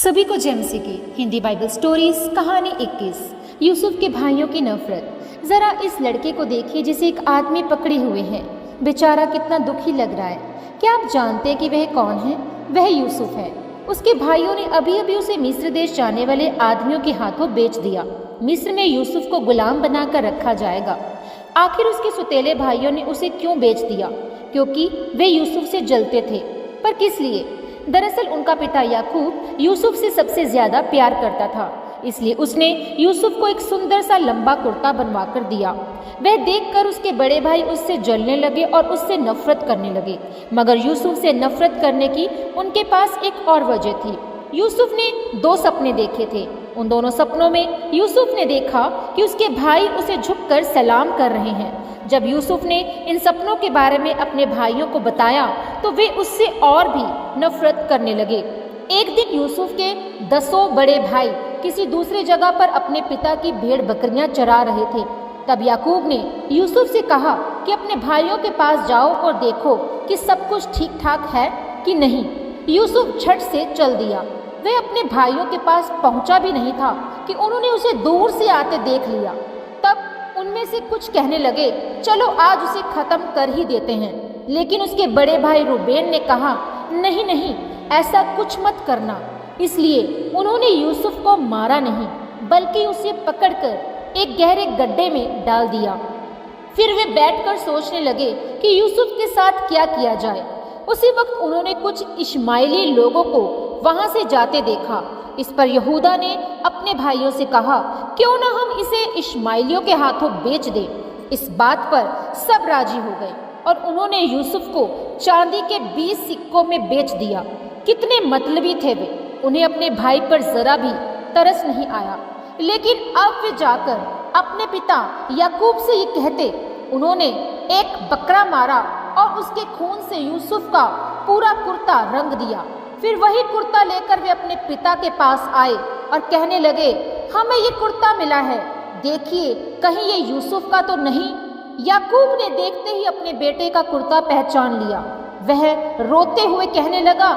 सभी को जेमसी की हिंदी बाइबल स्टोरीज कहानी 21 यूसुफ के भाइयों की नफरत। जरा इस लड़के को देखिए जिसे एक आदमी पकड़े हुए है। बेचारा कितना दुखी लग रहा है। क्या आप जानते हैं कि वह कौन है? वह यूसुफ है। उसके भाइयों ने अभी अभी उसे मिस्र देश जाने वाले आदमियों के हाथों बेच दिया। मिस्र में यूसुफ को गुलाम बनाकर रखा जाएगा। आखिर उसके सुतेले भाइयों ने उसे क्यों बेच दिया? क्योंकि वे यूसुफ से जलते थे। पर किस लिए? दरअसल उनका पिता याकूब यूसुफ से सबसे ज्यादा प्यार करता था, इसलिए उसने यूसुफ को एक सुंदर सा लंबा कुर्ता बनवा कर दिया। वह देखकर उसके बड़े भाई उससे जलने लगे और उससे नफरत करने लगे। मगर यूसुफ से नफरत करने की उनके पास एक और वजह थी। यूसुफ ने 2 सपने देखे थे। उन दोनों सपनों में यूसुफ ने देखा कि उसके भाई उसे झुककर सलाम कर रहे हैं। जब यूसुफ ने इन सपनों के बारे में अपने भाइयों को बताया तो वे उससे और भी नफरत करने लगे। एक दिन यूसुफ के 10 बड़े भाई किसी दूसरी जगह पर अपने पिता की भेड़ बकरियां चरा रहे थे। तब याकूब ने यूसुफ से कहा कि अपने भाइयों के पास जाओ और देखो कि सब कुछ ठीक ठाक है कि नहीं। यूसुफ झट से चल दिया। वह अपने भाइयों के पास पहुंचा भी नहीं था कि उन्होंने उसे दूर से आते देख लिया। तब उनमें से कुछ कहने लगे, चलो आज उसे खत्म कर ही देते हैं। लेकिन उसके बड़े भाई रूबेन ने कहा, नहीं नहीं, ऐसा कुछ मत करना। इसलिए उन्होंने यूसुफ को मारा नहीं, बल्कि उसे पकड़कर एक गहरे गड्ढे में डाल दिया। फिर वे बैठकर सोचने लगे कि यूसुफ के साथ क्या किया जाए। उसी वक्त उन्होंने कुछ इश्माइली लोगों को वहां से जाते देखा। इस पर यहूदा ने अपने भाइयों से कहा, क्यों ना हम इसे इश्माइलियों के हाथों बेच दें। इस बात पर सब राजी हो गए और उन्होंने यूसुफ को चांदी के 20 सिक्कों में बेच दिया। कितने मतलबी थे वे। उन्हें अपने भाई पर जरा भी तरस नहीं आया। लेकिन अब वे जाकर अपने पिता याकूब से ये कहते, उन्होंने एक बकरा मारा और उसके खून से यूसुफ का पूरा कुर्ता रंग दिया। फिर वही कुर्ता लेकर वे अपने पिता के पास आए और कहने लगे, हमें ये कुर्ता मिला है, देखिए कहीं ये यूसुफ का तो नहीं। याकूब ने देखते ही अपने बेटे का कुर्ता पहचान लिया। वह रोते हुए कहने लगा,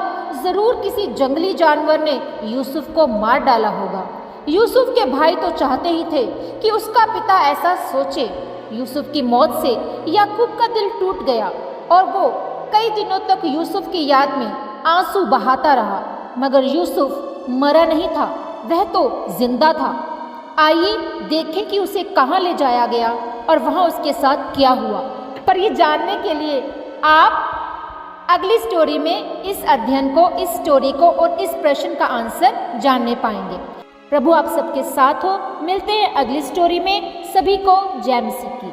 जरूर किसी जंगली जानवर ने यूसुफ को मार डाला होगा। यूसुफ के भाई तो चाहते ही थे कि उसका पिता ऐसा सोचे। यूसुफ की मौत से याकूब का दिल टूट गया और वो कई दिनों तक यूसुफ की याद में आंसू बहाता रहा। मगर यूसुफ मरा नहीं था, वह तो जिंदा था। आइए देखें कि उसे कहाँ ले जाया गया और वहाँ उसके साथ क्या हुआ। पर ये जानने के लिए आप अगली स्टोरी में इस अध्ययन को, इस स्टोरी को और इस प्रश्न का आंसर जानने पाएंगे। प्रभु आप सबके साथ हो। मिलते हैं अगली स्टोरी में। सभी को जय मसीह की।